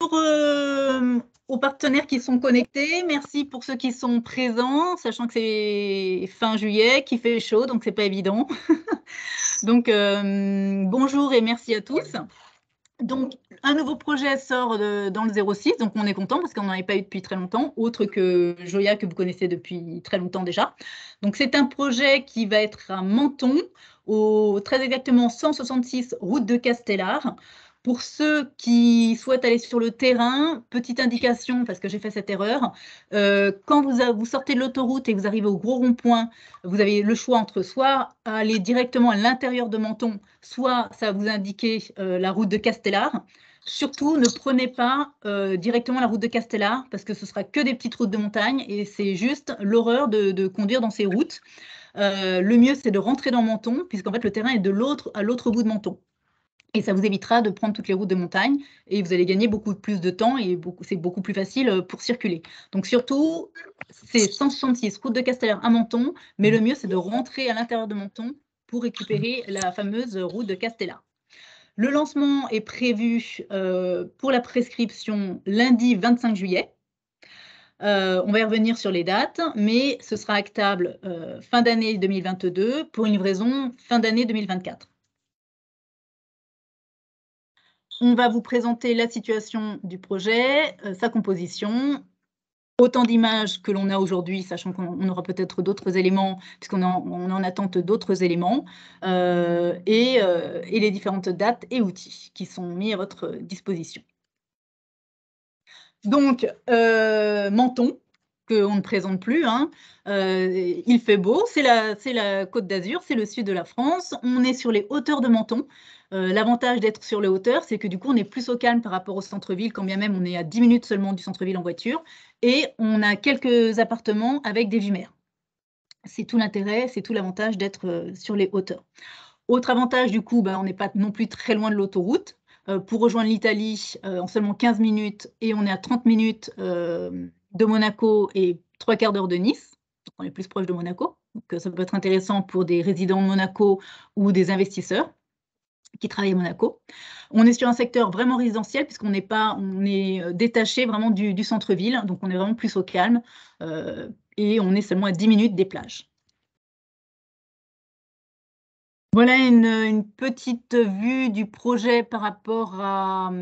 Aux partenaires qui sont connectés. Merci pour ceux qui sont présents, sachant que c'est fin juillet, qu'il fait chaud, donc c'est pas évident. Donc, bonjour et merci à tous. Donc, un nouveau projet sort dans le 06, donc on est content parce qu'on n'en avait pas eu depuis très longtemps, autre que Joya que vous connaissez depuis très longtemps déjà. Donc, c'est un projet qui va être à Menton, très exactement 166 route de Castellar. Pour ceux qui souhaitent aller sur le terrain, petite indication, parce que j'ai fait cette erreur, quand vous sortez de l'autoroute et que vous arrivez au gros rond-point, vous avez le choix entre soit aller directement à l'intérieur de Menton, soit ça va vous indiquer la route de Castellar. Surtout, ne prenez pas directement la route de Castellar, parce que ce sera que des petites routes de montagne, et c'est juste l'horreur de conduire dans ces routes. Le mieux, c'est de rentrer dans Menton, puisqu'en fait, le terrain est à l'autre bout de Menton. Et ça vous évitera de prendre toutes les routes de montagne et vous allez gagner beaucoup plus de temps et c'est beaucoup plus facile pour circuler. Donc surtout, c'est 166 route de Castellar à Menton, mais le mieux c'est de rentrer à l'intérieur de Menton pour récupérer la fameuse route de Castellar. Le lancement est prévu pour la prescription lundi 25 juillet. On va y revenir sur les dates, mais ce sera actable fin d'année 2022 pour une livraison fin d'année 2024. On va vous présenter la situation du projet, sa composition, autant d'images que l'on a aujourd'hui, sachant qu'on aura peut-être d'autres éléments, puisqu'on est en attente d'autres éléments, et les différentes dates et outils qui sont mis à votre disposition. Donc, Menton, qu'on ne présente plus, hein. Il fait beau, c'est la Côte d'Azur, c'est le sud de la France. On est sur les hauteurs de Menton. L'avantage d'être sur les hauteurs, c'est que du coup, on est plus au calme par rapport au centre-ville, quand bien même on est à 10 minutes seulement du centre-ville en voiture. Et on a quelques appartements avec des vues mer. C'est tout l'intérêt, c'est tout l'avantage d'être sur les hauteurs. Autre avantage, du coup, on n'est pas non plus très loin de l'autoroute. Pour rejoindre l'Italie en seulement 15 minutes, et on est à 30 minutes de Monaco et 3/4 d'heure de Nice. Donc on est plus proche de Monaco. Donc ça peut être intéressant pour des résidents de Monaco ou des investisseurs qui travaillent à Monaco. On est sur un secteur vraiment résidentiel puisqu'on n'est pas, on est détaché vraiment du centre-ville, donc on est vraiment plus au calme et on est seulement à 10 minutes des plages. Voilà une petite vue du projet par rapport à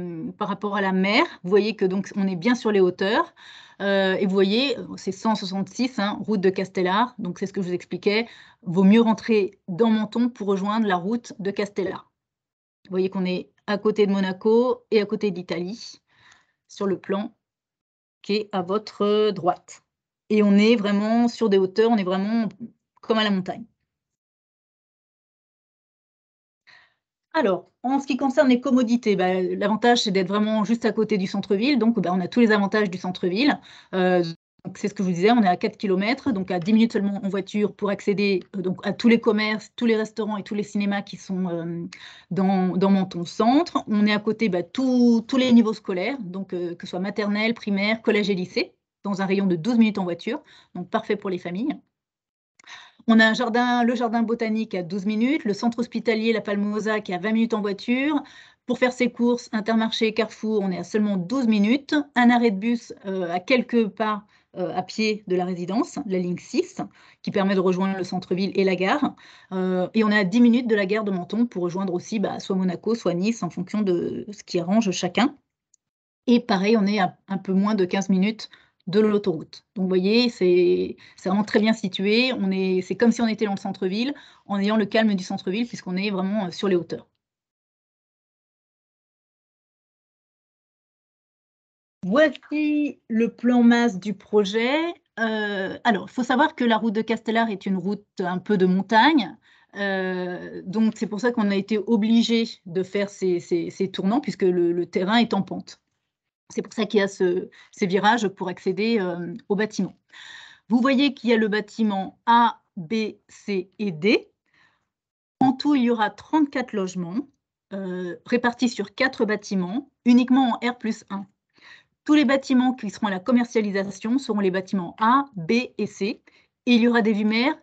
la mer. Vous voyez que donc on est bien sur les hauteurs et vous voyez, c'est 166, hein, route de Castellar, donc c'est ce que je vous expliquais. Vaut mieux rentrer dans Menton pour rejoindre la route de Castellar. Vous voyez qu'on est à côté de Monaco et à côté de l'Italie, sur le plan qui est à votre droite. Et on est vraiment sur des hauteurs, on est vraiment comme à la montagne. Alors, en ce qui concerne les commodités, l'avantage, c'est d'être vraiment juste à côté du centre-ville. Donc, on a tous les avantages du centre-ville. C'est ce que je vous disais, on est à 4 km, donc à 10 minutes seulement en voiture pour accéder donc, à tous les commerces, tous les restaurants et tous les cinémas qui sont dans Menton Centre. On est à côté tous les niveaux scolaires, donc que ce soit maternelle, primaire, collège et lycée, dans un rayon de 12 minutes en voiture, donc parfait pour les familles. On a le jardin botanique à 12 minutes, le centre hospitalier La Palmosa qui est à 20 minutes en voiture. Pour faire ses courses, Intermarché, Carrefour, on est à seulement 12 minutes. Un arrêt de bus à quelques pas à pied de la résidence, la ligne 6, qui permet de rejoindre le centre-ville et la gare. Et on est à 10 minutes de la gare de Menton pour rejoindre aussi soit Monaco, soit Nice, en fonction de ce qui arrange chacun. Et pareil, on est à un peu moins de 15 minutes de l'autoroute. Donc, vous voyez, c'est vraiment très bien situé. C'est comme si on était dans le centre-ville, en ayant le calme du centre-ville, puisqu'on est vraiment sur les hauteurs. Voici le plan masse du projet. Alors, il faut savoir que la route de Castellar est une route un peu de montagne. Donc, c'est pour ça qu'on a été obligé de faire ces tournants, puisque le terrain est en pente. C'est pour ça qu'il y a ces virages pour accéder au bâtiment. Vous voyez qu'il y a le bâtiment A, B, C et D. En tout, il y aura 34 logements répartis sur 4 bâtiments, uniquement en R+1. Tous les bâtiments qui seront à la commercialisation seront les bâtiments A, B et C. Et il y aura des vues mer,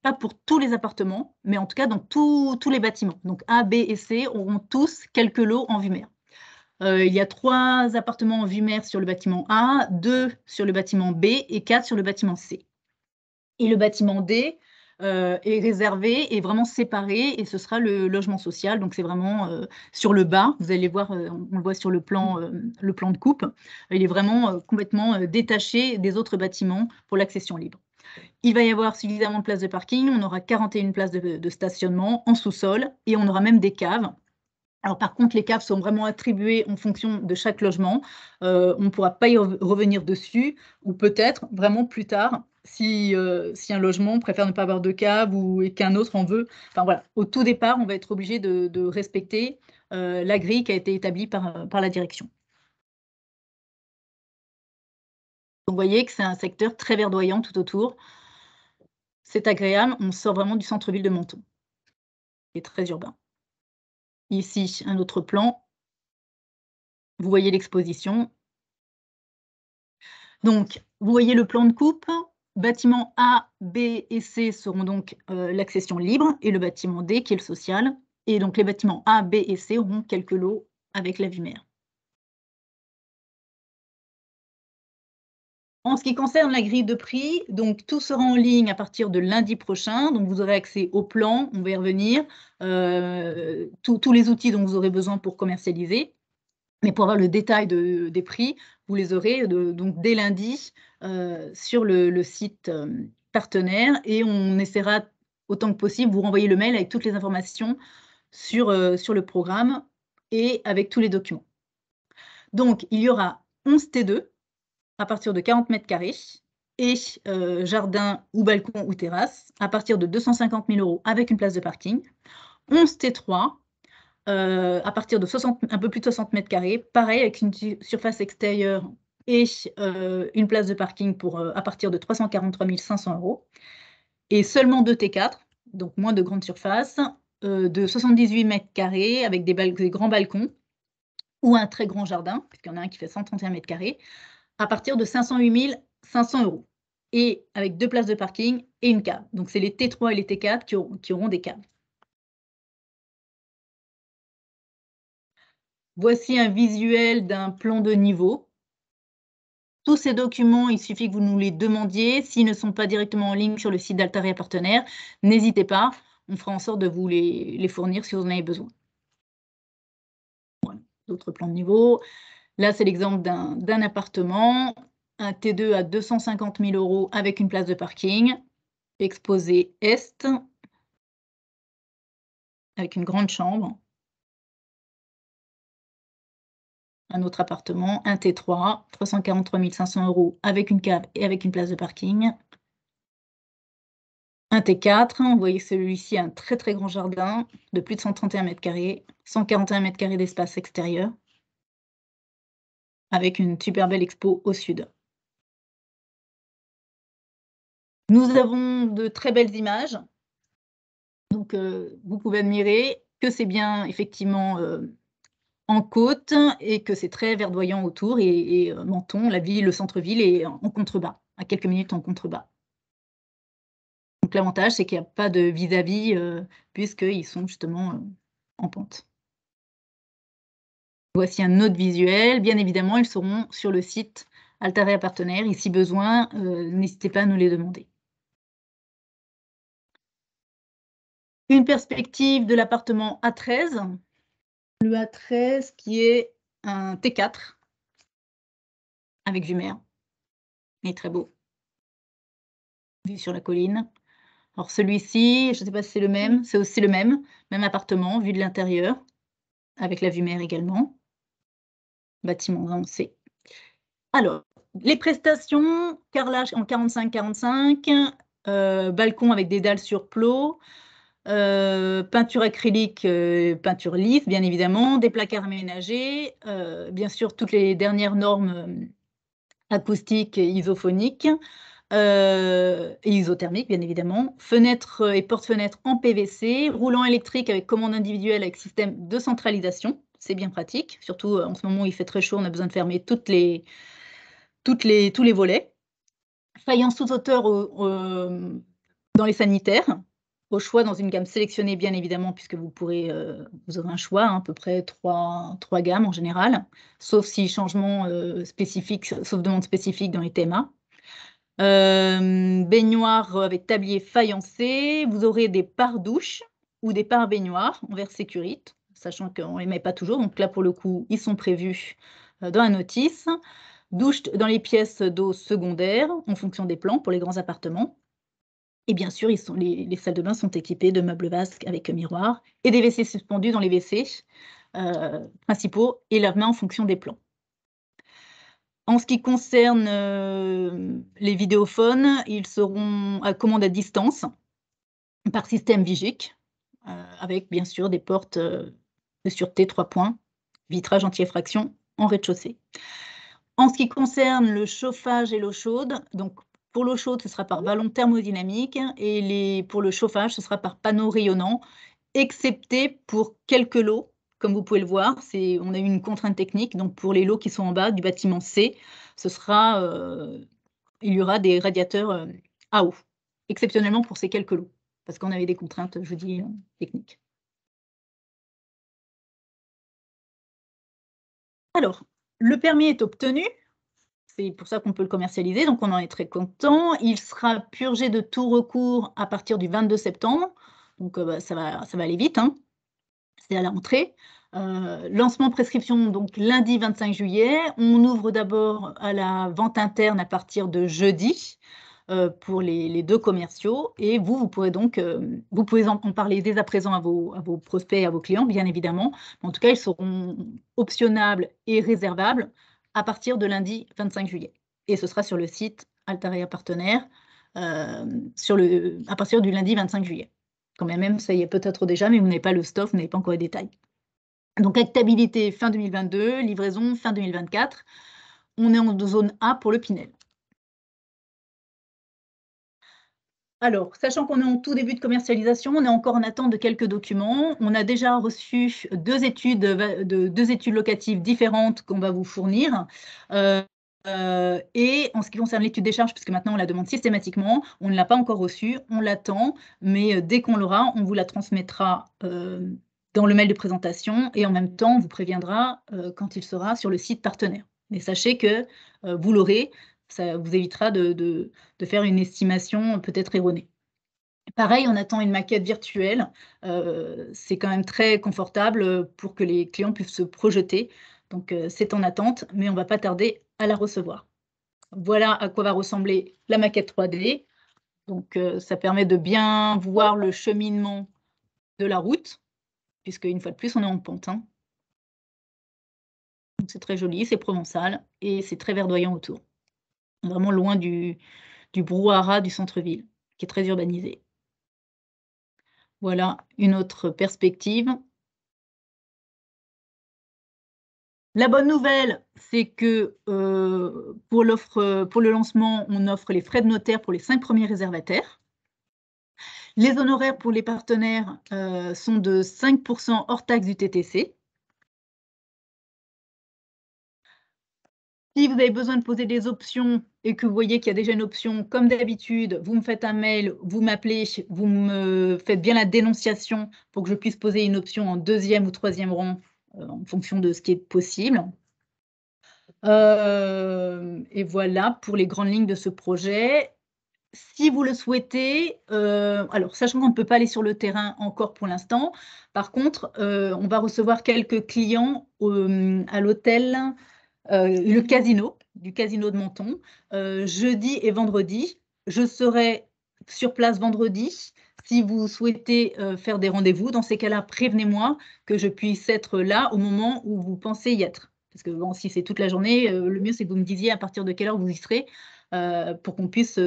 pas pour tous les appartements, mais en tout cas dans tous les bâtiments. Donc A, B et C auront tous quelques lots en vue mer. Il y a 3 appartements en vue mer sur le bâtiment A, 2 sur le bâtiment B et 4 sur le bâtiment C. Et le bâtiment D est réservé et vraiment séparé, et ce sera le logement social. Donc c'est vraiment sur le bas, vous allez voir, on le voit sur le plan de coupe, il est vraiment complètement détaché des autres bâtiments pour l'accession libre. Il va y avoir suffisamment de places de parking, on aura 41 places de stationnement en sous-sol, et on aura même des caves. Alors par contre, les caves sont vraiment attribuées en fonction de chaque logement. On ne pourra pas y revenir dessus, ou peut-être vraiment plus tard, si un logement préfère ne pas avoir de cave et qu'un autre en veut. Enfin voilà, au tout départ, on va être obligé de respecter la grille qui a été établie par la direction. Donc vous voyez que c'est un secteur très verdoyant tout autour. C'est agréable, on sort vraiment du centre-ville de Menton. C'est très urbain. Ici, un autre plan. Vous voyez l'exposition. Donc, vous voyez le plan de coupe. Bâtiments A, B et C seront donc l'accession libre, et le bâtiment D qui est le social. Et donc les bâtiments A, B et C auront quelques lots avec la vue mer. En ce qui concerne la grille de prix, donc tout sera en ligne à partir de lundi prochain. Donc vous aurez accès au plan, on va y revenir, tous les outils dont vous aurez besoin pour commercialiser. Mais pour avoir le détail des prix, vous les aurez donc dès lundi sur le site partenaire, et on essaiera autant que possible de vous renvoyer le mail avec toutes les informations sur le programme et avec tous les documents. Donc, il y aura 11 T2 à partir de 40 mètres carrés et jardin ou balcon ou terrasse à partir de 250 000 € avec une place de parking. 11 T3 à partir de un peu plus de 60 mètres carrés, pareil, avec une surface extérieure et une place de parking à partir de 343 500 €. Et seulement 2 T4, donc moins de grande surface, de 78 mètres carrés avec des grands balcons ou un très grand jardin, puisqu'il y en a un qui fait 131 mètres carrés, à partir de 508 500 € et avec 2 places de parking et une cave. Donc c'est les T3 et les T4 qui auront des caves. Voici un visuel d'un plan de niveau. Tous ces documents, il suffit que vous nous les demandiez. S'ils ne sont pas directement en ligne sur le site d'Altaria Partenaires, n'hésitez pas, on fera en sorte de vous les fournir si vous en avez besoin. Voilà, d'autres plans de niveau. Là, c'est l'exemple d'un appartement, un T2 à 250 000 € avec une place de parking, exposé Est, avec une grande chambre. Un autre appartement, un T3, 343 500 € avec une cave et avec une place de parking. Un T4, vous voyez celui-ci a un très très grand jardin de plus de 131 mètres carrés, 141 mètres carrés d'espace extérieur, avec une super belle expo au sud. Nous avons de très belles images, donc vous pouvez admirer que c'est bien effectivement en côte et que c'est très verdoyant autour, et Menton, la ville, le centre-ville est en contrebas, à quelques minutes en contrebas. Donc l'avantage, c'est qu'il n'y a pas de vis-à-vis puisqu'ils sont justement en pente. Voici un autre visuel. Bien évidemment, ils seront sur le site Altaria Partenaires, et si besoin, n'hésitez pas à nous les demander. Une perspective de l'appartement A13. Le A13 qui est un T4 avec vue mer. Il est très beau. Vue sur la colline. Alors celui-ci, je ne sais pas si c'est le même, c'est aussi le même appartement, vue de l'intérieur, avec la vue mer également. Bâtiment avancé. Alors, les prestations, carrelage en 45-45, balcon avec des dalles sur plot, peinture acrylique, peinture lisse, bien évidemment, des placards aménagés, bien sûr, toutes les dernières normes acoustiques et isophoniques, et isothermiques, bien évidemment. Fenêtres et porte-fenêtres en PVC, roulant électrique avec commande individuelle avec système de centralisation. C'est bien pratique, surtout en ce moment où il fait très chaud, on a besoin de fermer tous les volets. Faïence sous hauteur dans les sanitaires, au choix dans une gamme sélectionnée, bien évidemment, puisque vous aurez un choix, hein, à peu près trois gammes en général, sauf si changement spécifique, sauf demande spécifique dans les TMA. Baignoire avec tablier faïencé, vous aurez des pare-douches ou des pare-baignoires en verre sécurite, sachant qu'on ne les met pas toujours, donc là, pour le coup, ils sont prévus dans la notice. Douche dans les pièces d'eau secondaires, en fonction des plans pour les grands appartements. Et bien sûr, les salles de bain sont équipées de meubles vasques avec miroir et des WC suspendus dans les WC principaux et lave-mains en fonction des plans. En ce qui concerne les vidéophones, ils seront à commande à distance par système Vigic, avec bien sûr des portes de sûreté 3 points, vitrage anti-effraction en rez-de-chaussée. En ce qui concerne le chauffage et l'eau chaude, donc pour l'eau chaude, ce sera par ballon thermodynamique et pour le chauffage, ce sera par panneau rayonnant, excepté pour quelques lots. Comme vous pouvez le voir, on a eu une contrainte technique, donc pour les lots qui sont en bas du bâtiment C, il y aura des radiateurs à eau, exceptionnellement pour ces quelques lots, parce qu'on avait des contraintes, je vous dis, techniques. Alors, le permis est obtenu. C'est pour ça qu'on peut le commercialiser, donc on en est très content. Il sera purgé de tout recours à partir du 22 septembre, donc ça va aller vite, hein. C'est à la rentrée. Lancement prescription, donc lundi 25 juillet. On ouvre d'abord à la vente interne à partir de jeudi pour les 2 commerciaux. Et vous pourrez donc vous pouvez en parler dès à présent à vos prospects et à vos clients, bien évidemment. En tout cas, ils seront optionnables et réservables à partir de lundi 25 juillet. Et ce sera sur le site Altarea Partenaire à partir du lundi 25 juillet. Quand même, ça y est peut-être déjà, mais vous n'avez pas le stock, vous n'avez pas encore les détails. Donc, actabilité fin 2022, livraison fin 2024. On est en zone A pour le Pinel. Alors, sachant qu'on est en tout début de commercialisation, on est encore en attente de quelques documents. On a déjà reçu deux études locatives différentes qu'on va vous fournir. Et en ce qui concerne l'étude des charges, puisque maintenant on la demande systématiquement, on ne l'a pas encore reçue, on l'attend, mais dès qu'on l'aura, on vous la transmettra dans le mail de présentation et en même temps, on vous préviendra quand il sera sur le site partenaire. Mais sachez que vous l'aurez, ça vous évitera de faire une estimation peut-être erronée. Pareil, on attend une maquette virtuelle. C'est quand même très confortable pour que les clients puissent se projeter. Donc, c'est en attente, mais on ne va pas tarder à la recevoir. Voilà à quoi va ressembler la maquette 3D. Donc, ça permet de bien voir le cheminement de la route, puisque une fois de plus, on est en pente, hein. Donc, c'est très joli, c'est provençal et c'est très verdoyant autour. Vraiment loin du brouhaha du centre-ville, qui est très urbanisé. Voilà une autre perspective. La bonne nouvelle, c'est que pour le lancement, on offre les frais de notaire pour les 5 premiers réservataires. Les honoraires pour les partenaires sont de 5% hors taxe du TTC. Si vous avez besoin de poser des options et que vous voyez qu'il y a déjà une option, comme d'habitude, vous me faites un mail, vous m'appelez, vous me faites bien la dénonciation pour que je puisse poser une option en 2e ou 3e rang en fonction de ce qui est possible. Et voilà pour les grandes lignes de ce projet. Si vous le souhaitez, alors sachant qu'on ne peut pas aller sur le terrain encore pour l'instant, par contre, on va recevoir quelques clients à l'hôtel, le casino, du casino de Menton, jeudi et vendredi. Je serai sur place vendredi. Si vous souhaitez faire des rendez-vous, dans ces cas-là, prévenez-moi que je puisse être là au moment où vous pensez y être. Parce que bon, si c'est toute la journée, le mieux c'est que vous me disiez à partir de quelle heure vous y serez pour qu'on puisse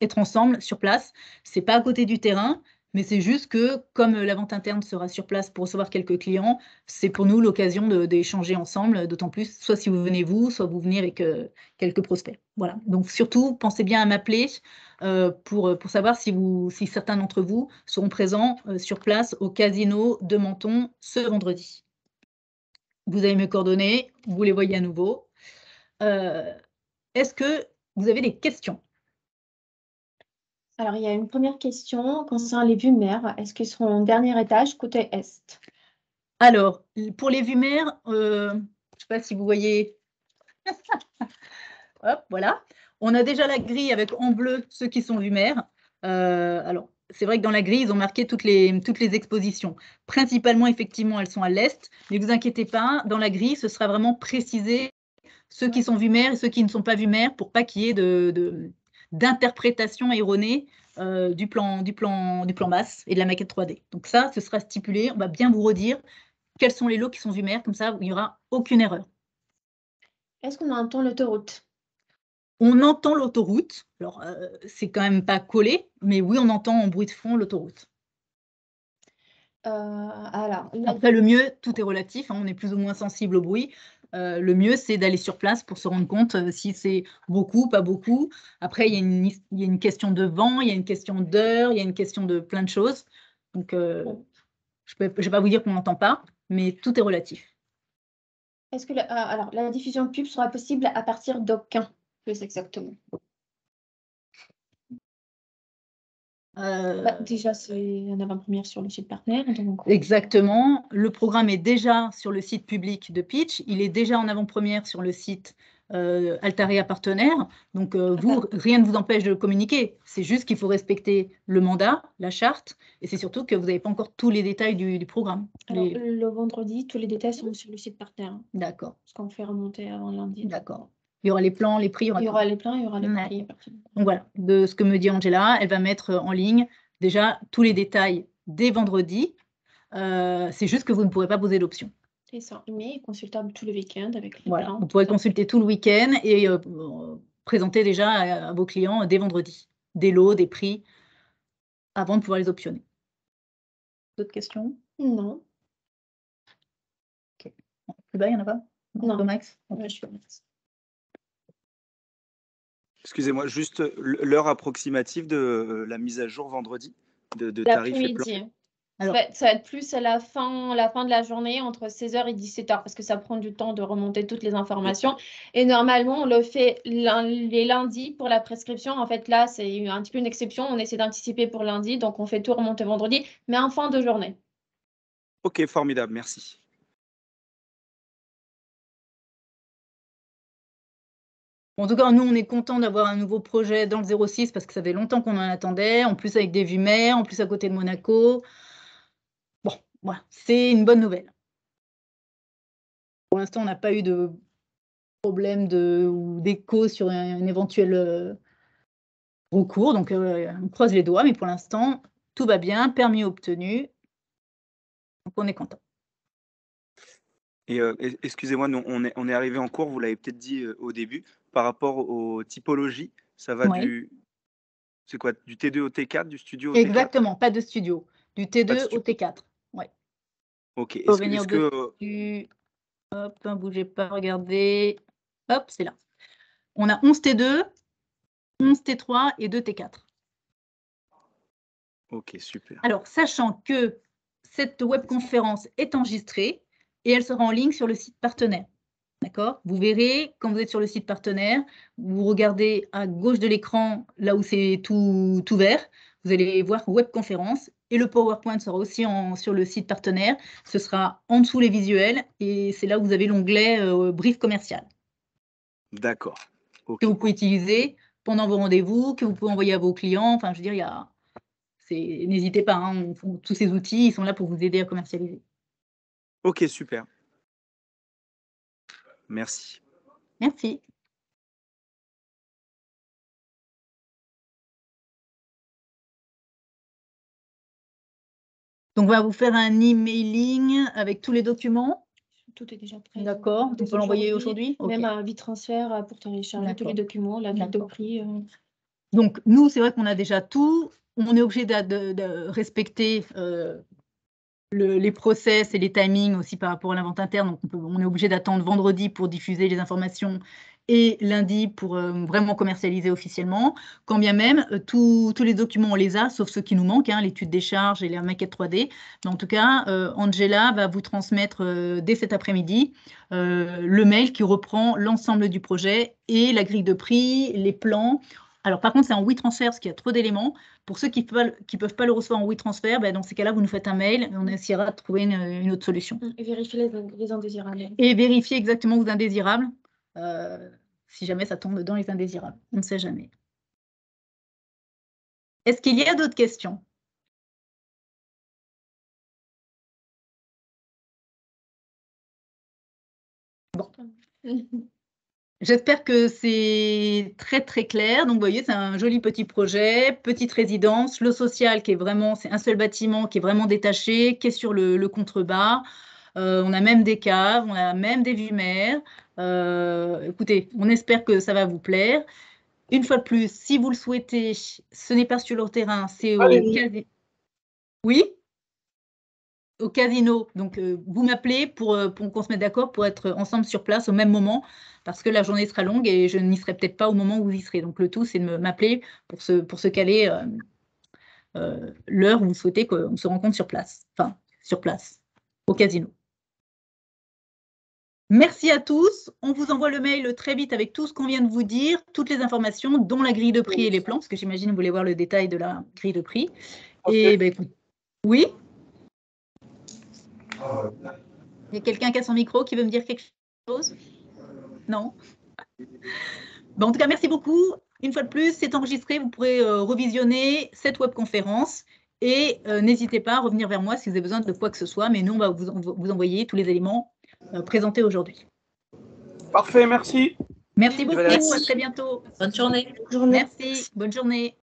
être ensemble sur place. Ce n'est pas à côté du terrain, mais c'est juste que comme la vente interne sera sur place pour recevoir quelques clients, c'est pour nous l'occasion d'échanger ensemble, d'autant plus, soit si vous venez vous, soit vous venez avec quelques prospects. Voilà. Donc surtout, pensez bien à m'appeler pour savoir si certains d'entre vous seront présents sur place au casino de Menton ce vendredi. Vous avez mes coordonnées, vous les voyez à nouveau. Est-ce que vous avez des questions? Alors, il y a une première question concernant les vues mer. Est-ce qu'ils seront au dernier étage, côté est? Alors, pour les vues mer, je ne sais pas si vous voyez, hop, voilà. On a déjà la grille avec en bleu ceux qui sont vues mer. Alors, c'est vrai que dans la grille, ils ont marqué toutes les expositions. Principalement, effectivement, elles sont à l'est, mais vous inquiétez pas, dans la grille, ce sera vraiment précisé ceux qui sont vues mer et ceux qui ne sont pas vues mer pour pas qu'il y ait d'interprétation erronée du plan masse et de la maquette 3D. Donc ça, ce sera stipulé. On va bien vous redire quels sont les lots qui sont vues mer, comme ça, il n'y aura aucune erreur. Est-ce qu'on entend l'autoroute? On entend l'autoroute. Alors, c'est quand même pas collé, mais oui, on entend en bruit de fond l'autoroute. Alors, Après, le mieux, tout est relatif, hein, on est plus ou moins sensible au bruit. Le mieux, c'est d'aller sur place pour se rendre compte si c'est beaucoup, pas beaucoup. Après, il y a une question de vent, il y a une question d'heure, il y a une question de plein de choses. Donc, je ne vais pas vous dire qu'on n'entend pas, mais tout est relatif. est-ce que alors, la diffusion pub sera possible à partir d'aucun, plus exactement? Déjà, c'est en avant-première sur le site partenaire. Donc exactement. Le programme est déjà sur le site public de Pitch. Il est déjà en avant-première sur le site Altaria Partenaire. Donc, rien ne vous empêche de le communiquer. C'est juste qu'il faut respecter le mandat, la charte, et c'est surtout que vous n'avez pas encore tous les détails du programme. Alors, le vendredi, tous les détails sont sur le site partenaire. D'accord. Parce qu'on fait remonter avant lundi. D'accord. Il y aura les plans, les prix, il y aura les plans, il y aura les prix. Donc voilà, de ce que me dit Angela, elle va mettre en ligne déjà tous les détails dès vendredi. C'est juste que vous ne pourrez pas poser l'option. C'est ça, mais consultable tout le week-end avec les voilà, plans. vous pourrez consulter tout le week-end et présenter déjà à vos clients dès vendredi des lots, des prix, avant de pouvoir les optionner. D'autres questions? Non. Ok. Plus bas, il n'y en a pas? Non. Max? Ouais, je suis Max. Excusez-moi, juste l'heure approximative de la mise à jour vendredi de tarifs et plans. Alors, ça va être plus à la fin de la journée, entre 16h et 17h, parce que ça prend du temps de remonter toutes les informations. Et normalement, on le fait les lundis pour la prescription. En fait, là, c'est un petit peu une exception. On essaie d'anticiper pour lundi, donc on fait tout remonter vendredi, mais en fin de journée. Ok, formidable, merci. En tout cas, nous, on est content d'avoir un nouveau projet dans le 06 parce que ça fait longtemps qu'on en attendait, en plus avec des vues mer, en plus à côté de Monaco. Bon, voilà, c'est une bonne nouvelle. Pour l'instant, on n'a pas eu de problème ou d'écho sur un éventuel recours, donc on croise les doigts, mais pour l'instant, tout va bien, permis obtenu, donc on est content. Et excusez-moi, on est arrivé en cours, vous l'avez peut-être dit au début, par rapport aux typologies, ça va c'est quoi, du T2 au T4, du studio au T4? Exactement, pas de studio, du T2 au T4. Ouais. Ok, est-ce que... Hop, ne bougez pas, regardez. Hop, c'est là. On a 11 T2, 11 T3 et 2 T4. Ok, super. Alors, sachant que cette webconférence est enregistrée et elle sera en ligne sur le site partenaire. D'accord? Vous verrez, quand vous êtes sur le site partenaire, vous regardez à gauche de l'écran, là où c'est tout vert, vous allez voir webconférence et le PowerPoint sera aussi sur le site partenaire. Ce sera en dessous les visuels et c'est là où vous avez l'onglet brief commercial. D'accord. Okay. Que vous pouvez utiliser pendant vos rendez-vous, que vous pouvez envoyer à vos clients. Enfin, je veux dire, n'hésitez pas, hein, tous ces outils, ils sont là pour vous aider à commercialiser. Ok, super. Merci. Merci. Donc, on va vous faire un emailing avec tous les documents. Tout est déjà prêt. D'accord. On peut l'envoyer aujourd'hui? Même un transfert pour télécharger tous les documents, la grille de prix. Donc, nous, c'est vrai qu'on a déjà tout. On est obligé de respecter les process et les timings aussi par rapport à la vente interne. Donc, on est obligé d'attendre vendredi pour diffuser les informations et lundi pour vraiment commercialiser officiellement. Quand bien même, tous les documents, on les a, sauf ceux qui nous manquent, hein, l'étude des charges et la maquette 3D. Mais en tout cas, Angela va vous transmettre dès cet après-midi le mail qui reprend l'ensemble du projet et la grille de prix, les plans, Alors, par contre, c'est en WeTransfer parce qu'il y a trop d'éléments. Pour ceux qui ne peuvent pas le recevoir en WeTransfer, dans ces cas-là, vous nous faites un mail et on essaiera de trouver une autre solution. Et vérifier les indésirables. Et vérifier exactement vos indésirables, si jamais ça tombe dans les indésirables. On ne sait jamais. Est-ce qu'il y a d'autres questions? Bon. J'espère que c'est très, très clair. Donc, vous voyez, c'est un joli petit projet, petite résidence, le social qui est vraiment, c'est un seul bâtiment qui est vraiment détaché, qui est sur le contrebas. On a même des caves, on a même des vues mer. Écoutez, on espère que ça va vous plaire. Une fois de plus, si vous le souhaitez, ce n'est pas sur le terrain, c'est au casino. Oui, au casino. Donc, vous m'appelez pour qu'on se mette d'accord pour être ensemble sur place au même moment, parce que la journée sera longue et je n'y serai peut-être pas au moment où vous y serez. Donc, le tout, c'est de m'appeler pour se caler l'heure où vous souhaitez qu'on se rencontre sur place. Enfin, sur place, au casino. Merci à tous. On vous envoie le mail très vite avec tout ce qu'on vient de vous dire, toutes les informations, dont la grille de prix et les plans, parce que j'imagine que vous voulez voir le détail de la grille de prix. Okay. Et écoute, oui. Il y a quelqu'un qui a son micro qui veut me dire quelque chose? Non? En tout cas, merci beaucoup. Une fois de plus, c'est enregistré. Vous pourrez revisionner cette webconférence et n'hésitez pas à revenir vers moi si vous avez besoin de quoi que ce soit. Mais nous, on va vous envoyer tous les éléments présentés aujourd'hui. Parfait, merci. Merci beaucoup. À très bientôt. Bonne journée. Merci. Bonne journée.